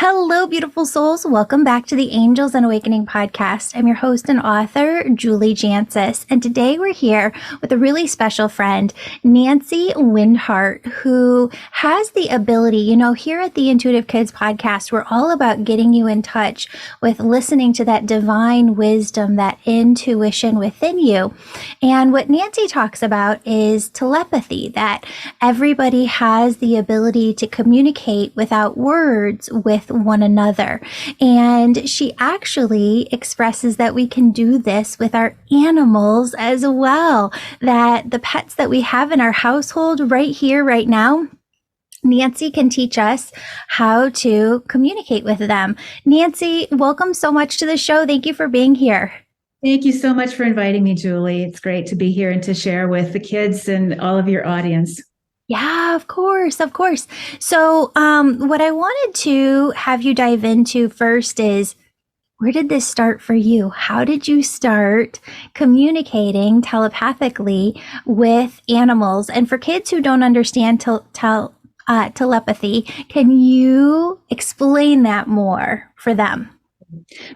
Hello, beautiful souls. Welcome back to the Angels and Awakening podcast. I'm your host and author, Julie Jancius, and today we're here with a really special friend, Nancy Windheart, who has the ability, here at the Intuitive Kids podcast, we're all about getting you in touch with listening to that divine wisdom, that intuition within you. And what Nancy talks about is telepathy, that everybody has the ability to communicate without words with one another. And she actually expresses that we can do this with our animals as well, that the pets that we have in our household right here, right now, Nancy can teach us how to communicate with them. Nancy, welcome so much to the show. Thank you for being here. Thank you so much for inviting me, Julie. It's great to be here and to share with the kids and all of your audience. Yeah, of course, of course. So what I wanted to have you dive into first is, where did this start for you? How did you start communicating telepathically with animals? And for kids who don't understand telepathy, can you explain that more for them?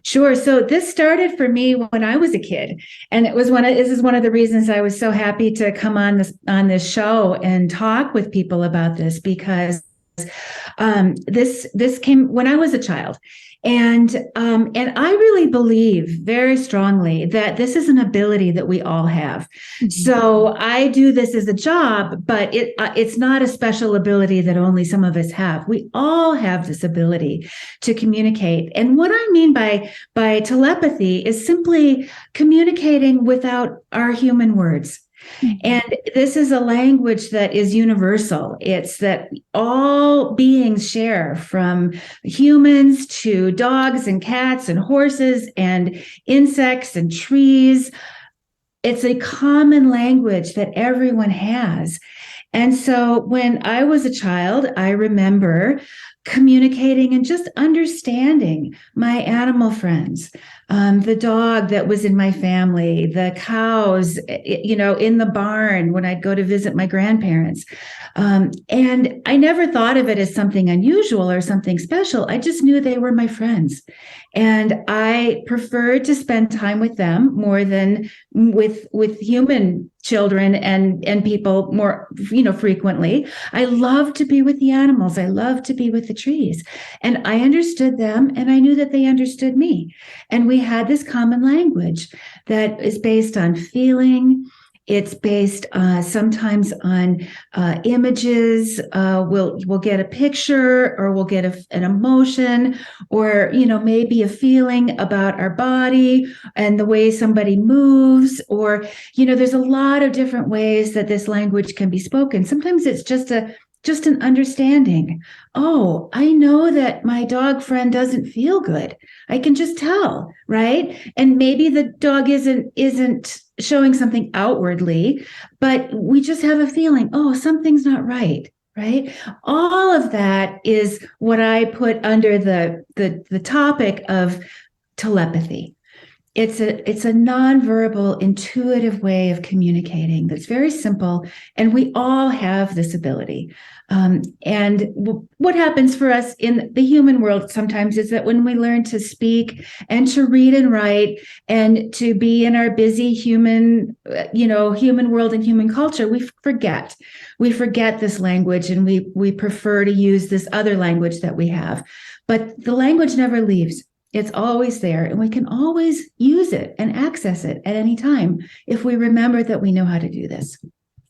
Sure. So this started for me when I was a kid, and this is one of the reasons I was so happy to come on this show and talk with people about this, because this came when I was a child. And I really believe very strongly that this is an ability that we all have. Mm-hmm. So I do this as a job, but it's not a special ability that only some of us have. We all have this ability to communicate. And what I mean by telepathy is simply communicating without our human words. And this is a language that is universal. It's that all beings share, from humans to dogs and cats and horses and insects and trees. It's a common language that everyone has. And so when I was a child, I remember communicating and just understanding my animal friends, the dog that was in my family, the cows, in the barn when I'd go to visit my grandparents. And I never thought of it as something unusual or something special. I just knew they were my friends. And I preferred to spend time with them more than with human children and people more, frequently. I love to be with the animals. I love to be with the trees. And I understood them, and I knew that they understood me. And we had this common language that is based on feeling. It's based sometimes on images. We'll get a picture, or we'll get an emotion, or maybe a feeling about our body and the way somebody moves, or there's a lot of different ways that this language can be spoken. Sometimes it's just an understanding. Oh, I know that my dog friend doesn't feel good. I can just tell, right? And maybe the dog isn't showing something outwardly, but we just have a feeling, oh, something's not right, right? All of that is what I put under the topic of telepathy. It's a nonverbal, intuitive way of communicating that's very simple, and we all have this ability. And what happens for us in the human world sometimes is that when we learn to speak and to read and write and to be in our busy human world and human culture, we forget this language, and we prefer to use this other language that we have. But the language never leaves. It's always there, and we can always use it and access it at any time if we remember that we know how to do this.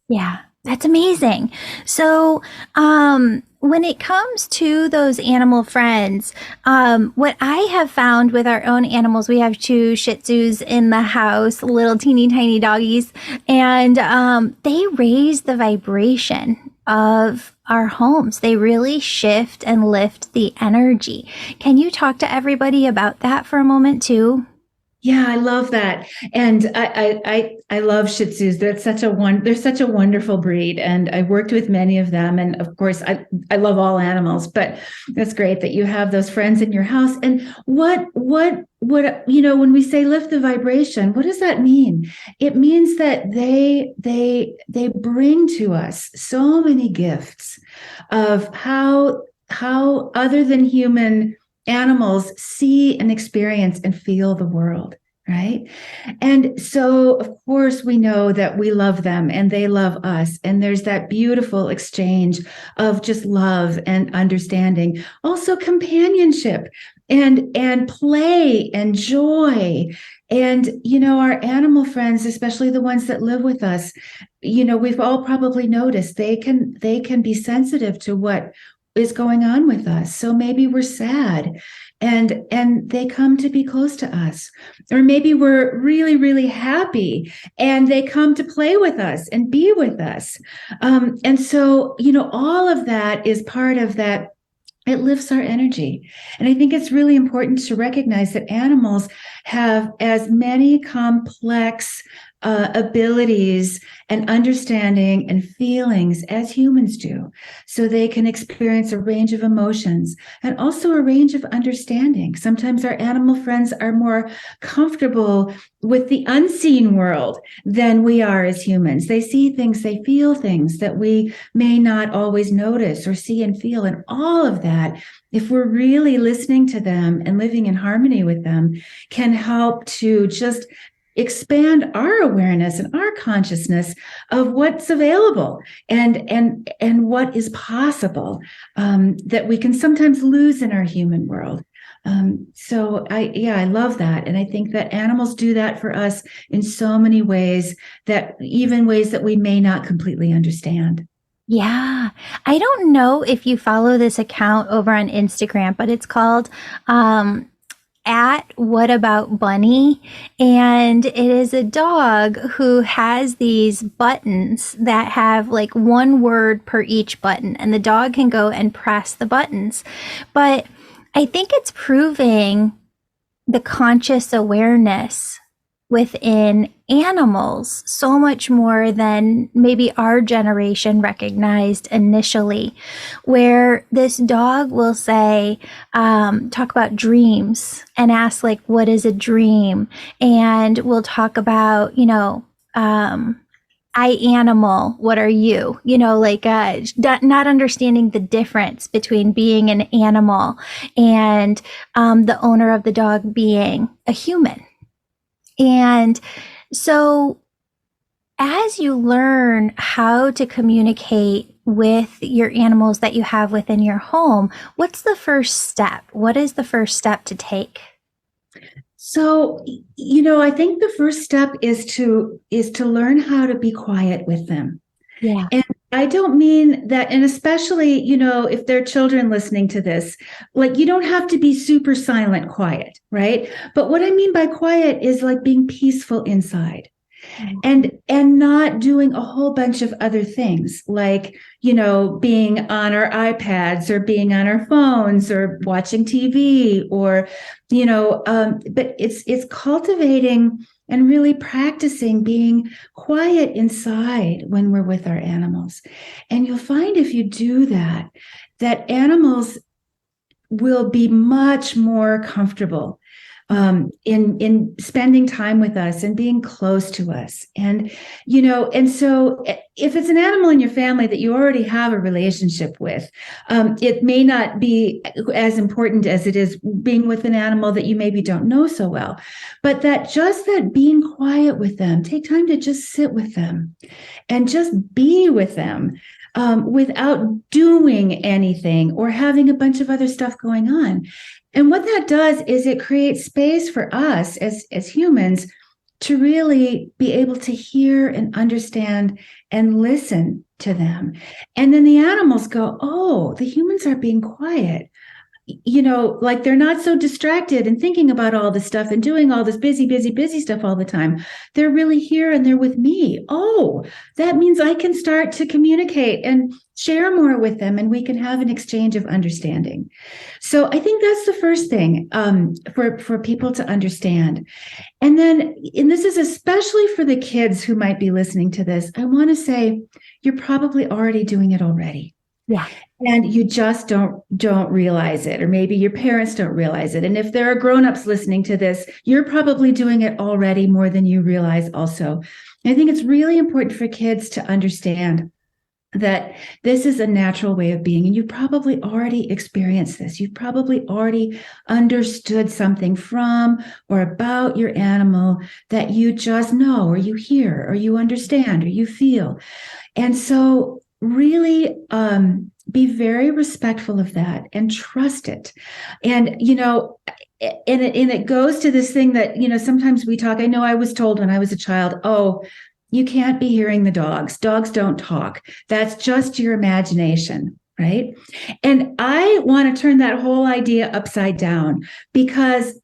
Yeah, that's amazing. So when it comes to those animal friends, what I have found with our own animals, we have 2 Shih Tzus in the house, little teeny tiny doggies, and they raise the vibration of our homes. They really shift and lift the energy. Can you talk to everybody about that for a moment too? Yeah, I love that. And I love Shih Tzus. They're such a wonderful breed. And I worked with many of them. And of course, I love all animals, but that's great that you have those friends in your house. And what, when we say lift the vibration, what does that mean? It means that they bring to us so many gifts of how other than human animals see and experience and feel the world, right? And so, of course, we know that we love them and they love us. And there's that beautiful exchange of just love and understanding, also companionship and play and joy. And, our animal friends, especially the ones that live with us, we've all probably noticed they can be sensitive to what is going on with us. So maybe we're sad and they come to be close to us. Or maybe we're really, really happy and they come to play with us and be with us. And so, all of that is part of that. It lifts our energy. And I think it's really important to recognize that animals have as many complex abilities and understanding and feelings as humans do. So they can experience a range of emotions and also a range of understanding. Sometimes our animal friends are more comfortable with the unseen world than we are as humans. They see things, they feel things that we may not always notice or see and feel. And all of that, if we're really listening to them and living in harmony with them, can help to just expand our awareness and our consciousness of what's available and what is possible, that we can sometimes lose in our human world. So I love that. And I think that animals do that for us in so many ways, that even ways that we may not completely understand. Yeah. I don't know if you follow this account over on Instagram, but it's called at What About Bunny, and it is a dog who has these buttons that have like one word per each button, and the dog can go and press the buttons. But I think it's proving the conscious awareness within animals so much more than maybe our generation recognized initially, where this dog will say, talk about dreams and ask like, what is a dream? And we'll talk about, I animal, what are you? Not understanding the difference between being an animal and the owner of the dog being a human. And so as you learn how to communicate with your animals that you have within your home, what's the first step? What is the first step to take? So, I think the first step is to learn how to be quiet with them. Yeah. And I don't mean that, and especially, if there are children listening to this, like you don't have to be super silent quiet, right? But what I mean by quiet is like being peaceful inside. And not doing a whole bunch of other things like, being on our iPads or being on our phones or watching TV or, but it's cultivating and really practicing being quiet inside when we're with our animals. And you'll find if you do that, that animals will be much more comfortable in spending time with us and being close to us. And so if it's an animal in your family that you already have a relationship with, it may not be as important as it is being with an animal that you maybe don't know so well. But that being quiet with them, take time to just sit with them and just be with them. Without doing anything or having a bunch of other stuff going on. And what that does is it creates space for us as humans to really be able to hear and understand and listen to them. And then the animals go, oh, the humans are being quiet. Like they're not so distracted and thinking about all this stuff and doing all this busy stuff all the time. They're really here and they're with me. Oh, that means I can start to communicate and share more with them and we can have an exchange of understanding. So I think that's the first thing for people to understand. And this is especially for the kids who might be listening to this. I want to say you're probably already doing it already. Yeah. And you just don't realize it, or maybe your parents don't realize it. And if there are grownups listening to this, you're probably doing it already more than you realize also. And I think it's really important for kids to understand that this is a natural way of being. And you probably already experienced this. You've probably already understood something from or about your animal that you just know, or you hear, or you understand, or you feel. And so really be very respectful of that and trust it. And, it goes to this thing that, sometimes we talk. I know I was told when I was a child, oh, you can't be hearing the dogs. Dogs don't talk. That's just your imagination, right? And I want to turn that whole idea upside down, because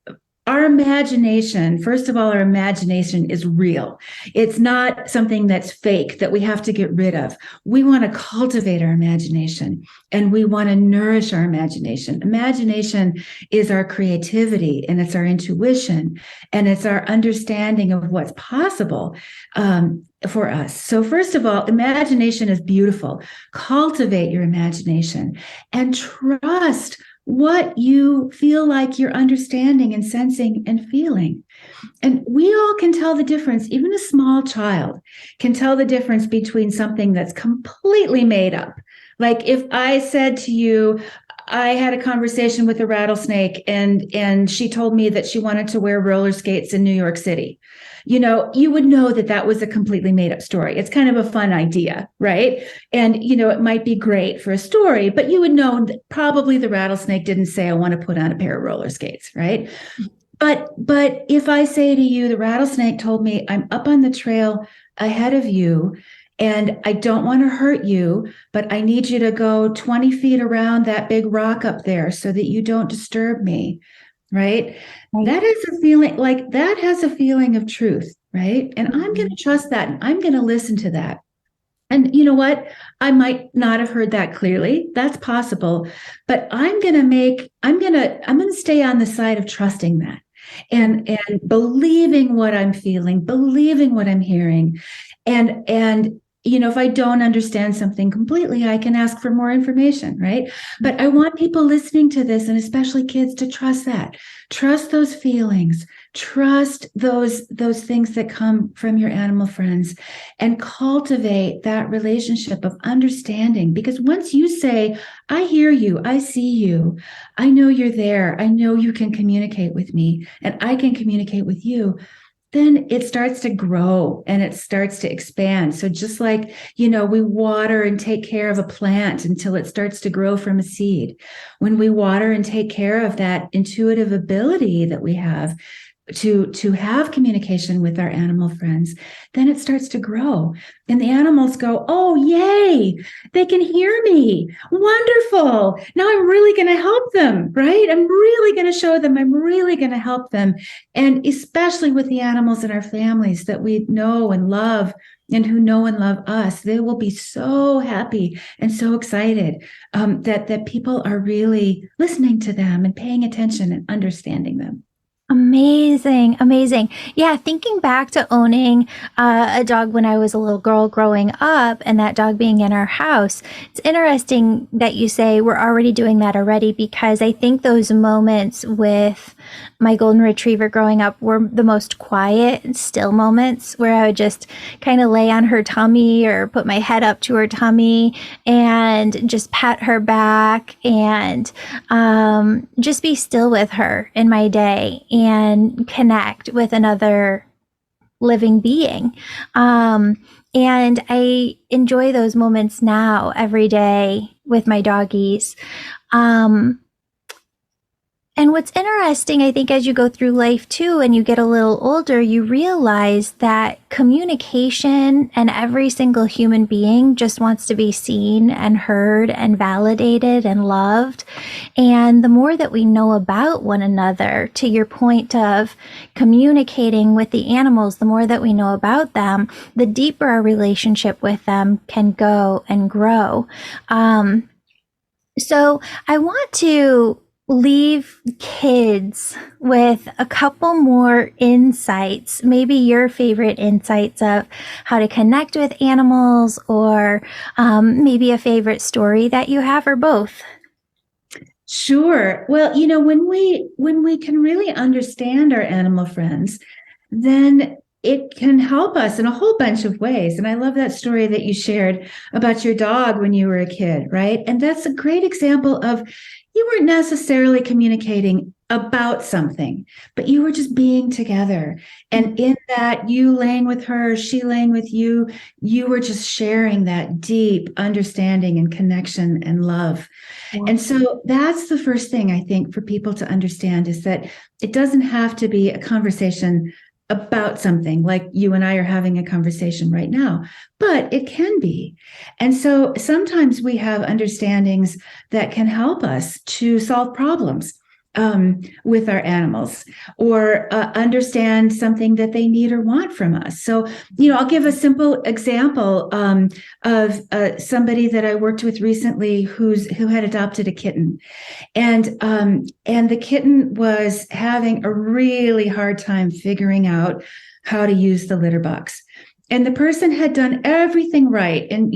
our imagination, first of all, our imagination is real. It's not something that's fake that we have to get rid of. We want to cultivate our imagination, and we want to nourish our imagination. Imagination is our creativity, and it's our intuition, and it's our understanding of what's possible for us. So first of all, imagination is beautiful. Cultivate your imagination and trust what you feel like you're understanding and sensing and feeling. And we all can tell the difference. Even a small child can tell the difference between something that's completely made up. Like if I said to you, I had a conversation with a rattlesnake, and she told me that she wanted to wear roller skates in New York City. You would know that that was a completely made up story. It's kind of a fun idea, right? And, it might be great for a story, but you would know that probably the rattlesnake didn't say, I want to put on a pair of roller skates, right? But if I say to you, the rattlesnake told me, I'm up on the trail ahead of you, and I don't want to hurt you, but I need you to go 20 feet around that big rock up there so that you don't disturb me. Right? That is a feeling, like that has a feeling of truth, right? And I'm going to trust that, and I'm going to listen to that. And you know what? I might not have heard that clearly. That's possible, but I'm going to stay on the side of trusting that, and believing what I'm feeling, believing what I'm hearing. And if I don't understand something completely, I can ask for more information, right? But I want people listening to this, and especially kids, to trust that. Trust those feelings. Trust those things that come from your animal friends, and cultivate that relationship of understanding. Because once you say, I hear you, I see you, I know you're there, I know you can communicate with me, and I can communicate with you, then it starts to grow and it starts to expand. So just like, we water and take care of a plant until it starts to grow from a seed. When we water and take care of that intuitive ability that we have to have communication with our animal friends, then it starts to grow. And the animals go, oh, yay, they can hear me. Wonderful. Now I'm really going to help them, right? I'm really going to show them. I'm really going to help them. And especially with the animals in our families that we know and love, and who know and love us, they will be so happy and so excited that people are really listening to them and paying attention and understanding them. Amazing. Amazing. Yeah. Thinking back to owning a dog when I was a little girl growing up, and that dog being in our house, it's interesting that you say we're already doing that already, because I think those moments with my golden retriever growing up were the most quiet and still moments, where I would just kind of lay on her tummy or put my head up to her tummy and just pat her back, and just be still with her in my day and connect with another living being. And I enjoy those moments now every day with my doggies. And what's interesting, I think, as you go through life too, and you get a little older, you realize that communication, and every single human being just wants to be seen and heard and validated and loved. And the more that we know about one another, to your point of communicating with the animals, the more that we know about them, the deeper our relationship with them can go and grow. So I want to leave kids with a couple more insights, maybe your favorite insights of how to connect with animals, or maybe a favorite story that you have, or both. Sure. Well, when we can really understand our animal friends, then it can help us in a whole bunch of ways. And I love that story that you shared about your dog when you were a kid, right? And that's a great example of you weren't necessarily communicating about something, but you were just being together. And in that, you laying with her, she laying with you were just sharing that deep understanding and connection and love. And so that's the first thing I think for people to understand is that it doesn't have to be a conversation about something like you and I are having a conversation right now, but it can be. And so sometimes we have understandings that can help us to solve problems with our animals or understand something that they need or want from us. So, I'll give a simple example of somebody that I worked with recently who had adopted a kitten. And the kitten was having a really hard time figuring out how to use the litter box. And the person had done everything right. And,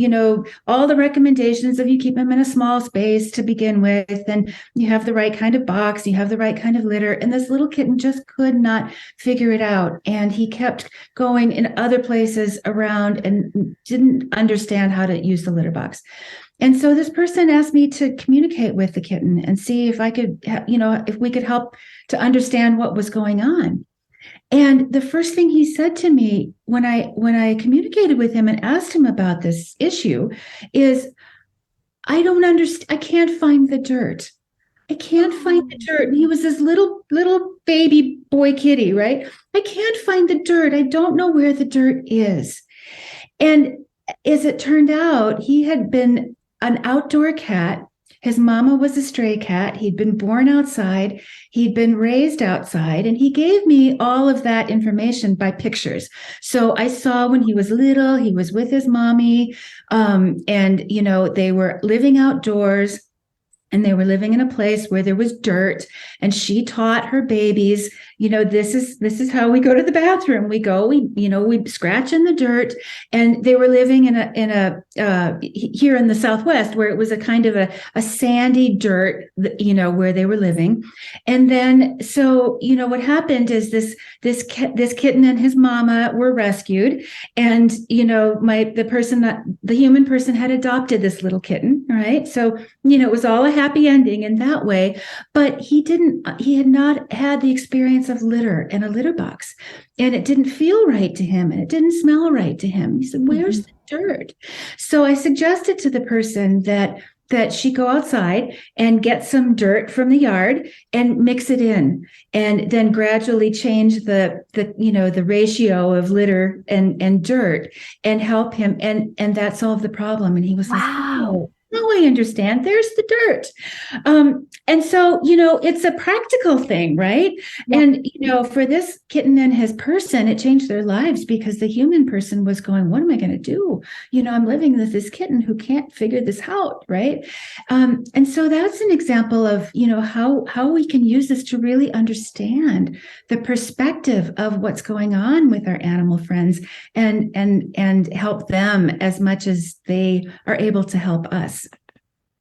all the recommendations of you keep them in a small space to begin with, and you have the right kind of box, you have the right kind of litter. And this little kitten just could not figure it out. And he kept going in other places around and didn't understand how to use the litter box. And so this person asked me to communicate with the kitten and see if I could, if we could help to understand what was going on. And the first thing he said to me when I communicated with him and asked him about this issue is, I don't understand. I can't find the dirt. I can't find the dirt. And he was this little baby boy kitty, right? I can't find the dirt. I don't know where the dirt is. And as it turned out, he had been an outdoor cat. His mama was a stray cat. He'd been born outside. He'd been raised outside. And he gave me all of that information by pictures. So I saw when he was little, he was with his mommy. And they were living outdoors. And they were living in a place where there was dirt, and she taught her babies, this is how we go to the bathroom. We scratch in the dirt. And they were living in a here in the Southwest where it was a kind of a sandy dirt, where they were living. And then, so, what happened is this kitten and his mama were rescued. And, the human person had adopted this little kitten, right? So, it was all a happy ending in that way, but he had not had the experience of litter and a litter box, and it didn't feel right to him, and it didn't smell right to him. He said, "Where's the dirt?" So I suggested to the person that she go outside and get some dirt from the yard and mix it in, and then gradually change the ratio of litter and dirt and help him, and that solved the problem. And he was like, "Wow. Oh, I understand. There's the dirt." And so, it's a practical thing, right? Yeah. And, for this kitten and his person, it changed their lives because the human person was going, what am I going to do? I'm living with this kitten who can't figure this out, right? And so that's an example of, how we can use this to really understand the perspective of what's going on with our animal friends and help them as much as they are able to help us.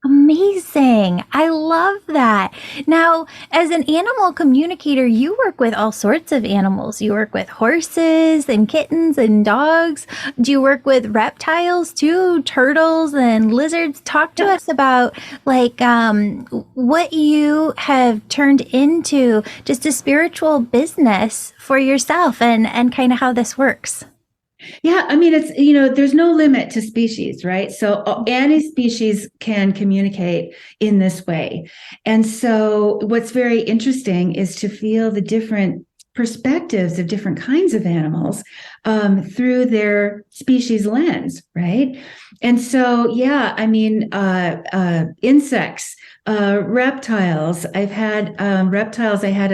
Amazing. I love that. Now, as an animal communicator, you work with all sorts of animals. You work with horses and kittens and dogs. Do you work with reptiles too? Turtles and lizards? Talk to us about what you have turned into just a spiritual business for yourself and kind of how this works. Yeah, I mean, it's, there's no limit to species, right? So any species can communicate in this way. And so what's very interesting is to feel the different perspectives of different kinds of animals through their species lens, right? And so, yeah, I mean, insects, reptiles. I've had reptiles. I had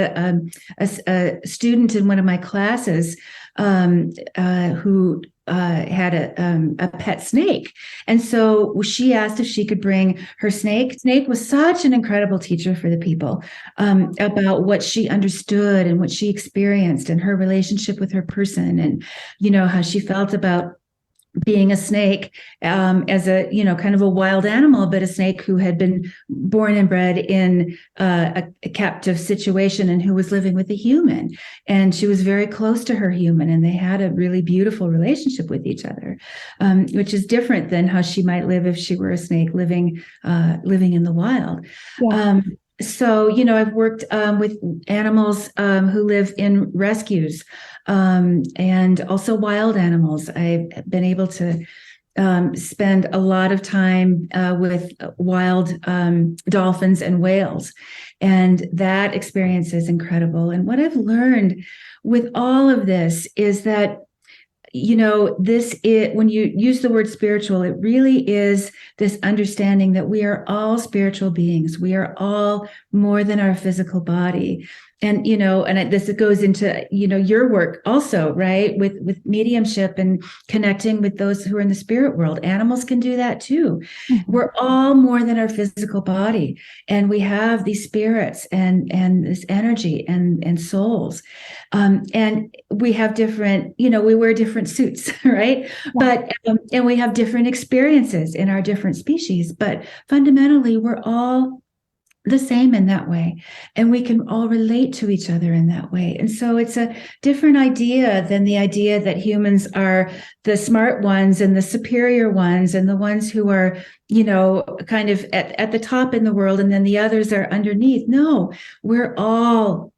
a student in one of my classes who had a pet snake. And so she asked if she could bring her snake. Snake was such an incredible teacher for the people about what she understood and what she experienced and her relationship with her person and, how she felt about being a snake, as a, kind of a wild animal, but a snake who had been born and bred in a captive situation and who was living with a human. And she was very close to her human, and they had a really beautiful relationship with each other, which is different than how she might live if she were a snake living in the wild. Yeah. So, I've worked with animals who live in rescues, and also wild animals. I've been able to spend a lot of time with wild dolphins and whales. And that experience is incredible. And what I've learned with all of this is that when you use the word spiritual, it really is this understanding that we are all spiritual beings. We are all more than our physical body. And, this goes into, your work also, right? With mediumship and connecting with those who are in the spirit world. Animals can do that too. Mm-hmm. We're all more than our physical body. And we have these spirits and this energy and souls. And we have different, we wear different suits, right? Yeah. But, and we have different experiences in our different species, but fundamentally, we're all the same in that way. And we can all relate to each other in that way. And so it's a different idea than the idea that humans are the smart ones and the superior ones and the ones who are, kind of at the top in the world, and then the others are underneath. No, we're all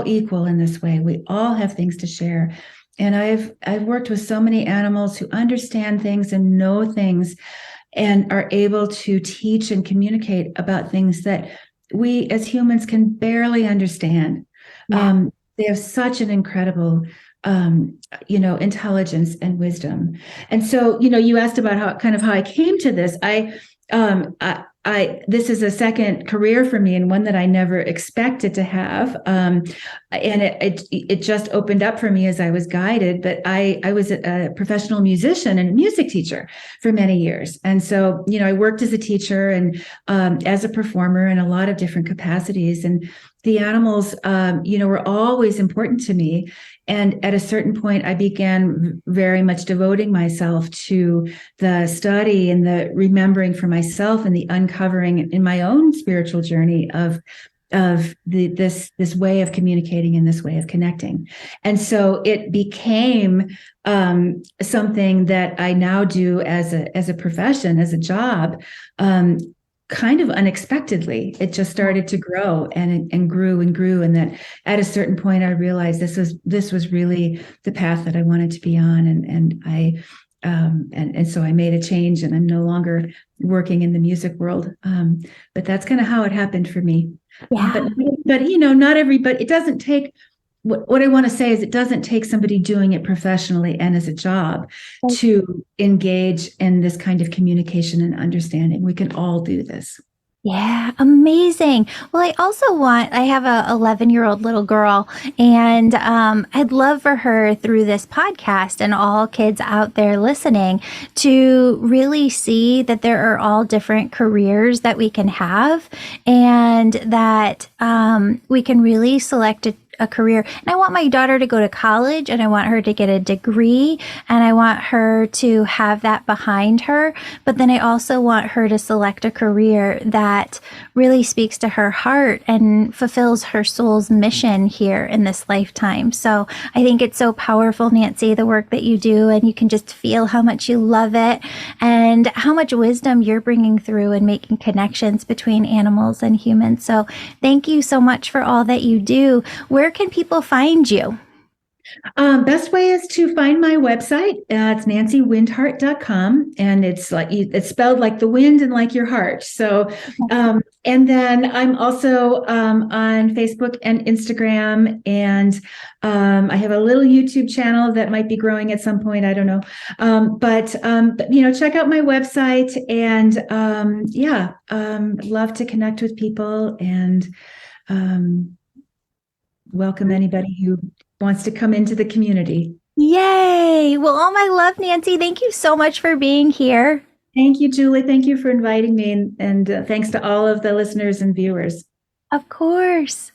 equal in this way. We all have things to share. And I've worked with so many animals who understand things and know things and are able to teach and communicate about things that we as humans can barely understand. Yeah. They have such an incredible intelligence and wisdom. And so, you asked about how I came to this. This is a second career for me, and one that I never expected to have. And it just opened up for me as I was guided. But I was a professional musician and a music teacher for many years. And so, I worked as a teacher and as a performer in a lot of different capacities. And the animals, were always important to me. And at a certain point, I began very much devoting myself to the study and the remembering for myself and the uncovering in my own spiritual journey of this way of communicating and this way of connecting. And so it became something that I now do as a profession, as a job. Kind of unexpectedly, it just started to grow and grew and grew. And that at a certain point, I realized this was really the path that I wanted to be on. And so I made a change, and I'm no longer working in the music world. But that's kind of how it happened for me. Yeah. But not everybody. It doesn't take. What I want to say is, it doesn't take somebody doing it professionally and as a job to engage in this kind of communication and understanding. We can all do this. Yeah, amazing. Well, I have a 11-year-old little girl, and I'd love for her, through this podcast and all kids out there listening, to really see that there are all different careers that we can have, and that we can really select a career. And I want my daughter to go to college, and I want her to get a degree, and I want her to have that behind her. But then I also want her to select a career that really speaks to her heart and fulfills her soul's mission here in this lifetime. So I think it's so powerful, Nancy, the work that you do, and you can just feel how much you love it and how much wisdom you're bringing through and making connections between animals and humans. So thank you so much for all that you do. Where can people find you? Best way is to find my website. It's nancywindheart.com, and it's spelled like the wind and like your heart. So, and then I'm also on Facebook and Instagram, and I have a little YouTube channel that might be growing at some point. I don't know, but check out my website, and love to connect with people, and welcome anybody who wants to come into the community. Yay! Well, all my love, Nancy. Thank you so much for being here. Thank you, Julie. Thank you for inviting me, and thanks to all of the listeners and viewers. Of course.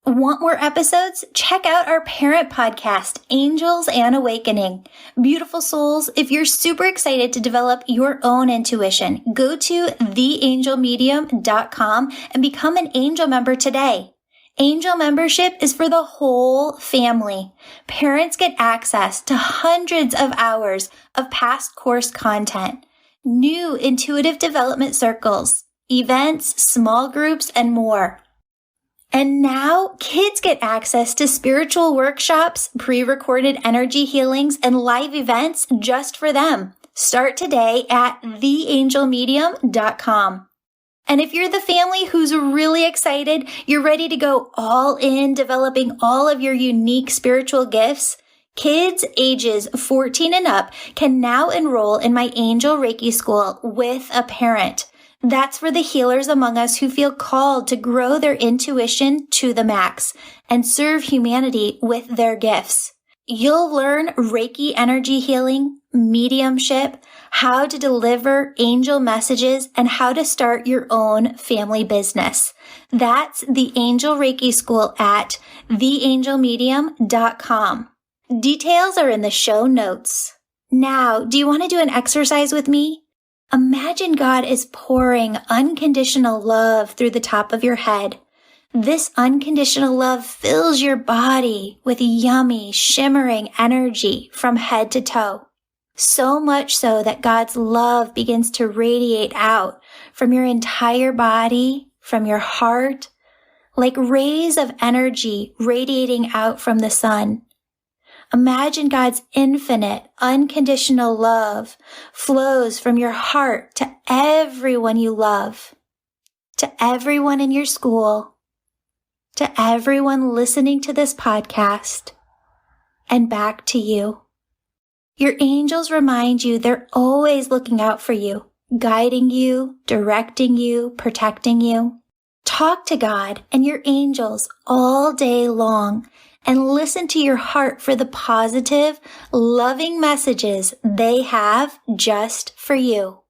Want more episodes? Check out our parent podcast, Angels and Awakening. Beautiful souls, if you're super excited to develop your own intuition, go to theangelmedium.com and become an angel member today. Angel membership is for the whole family. Parents get access to hundreds of hours of past course content, new intuitive development circles, events, small groups, and more. And now kids get access to spiritual workshops, pre-recorded energy healings, and live events just for them. Start today at theangelmedium.com. And if you're the family who's really excited, you're ready to go all in developing all of your unique spiritual gifts, kids ages 14 and up can now enroll in my Angel Reiki School with a parent. That's for the healers among us who feel called to grow their intuition to the max and serve humanity with their gifts. You'll learn Reiki energy healing, mediumship, how to deliver angel messages, and how to start your own family business. That's the Angel Reiki School at theangelmedium.com. Details are in the show notes. Now, do you want to do an exercise with me? Imagine God is pouring unconditional love through the top of your head. This unconditional love fills your body with yummy, shimmering energy from head to toe. So much so that God's love begins to radiate out from your entire body, from your heart, like rays of energy radiating out from the sun. Imagine God's infinite, unconditional love flows from your heart to everyone you love, to everyone in your school, to everyone listening to this podcast, and back to you. Your angels remind you they're always looking out for you, guiding you, directing you, protecting you. Talk to God and your angels all day long and listen to your heart for the positive, loving messages they have just for you.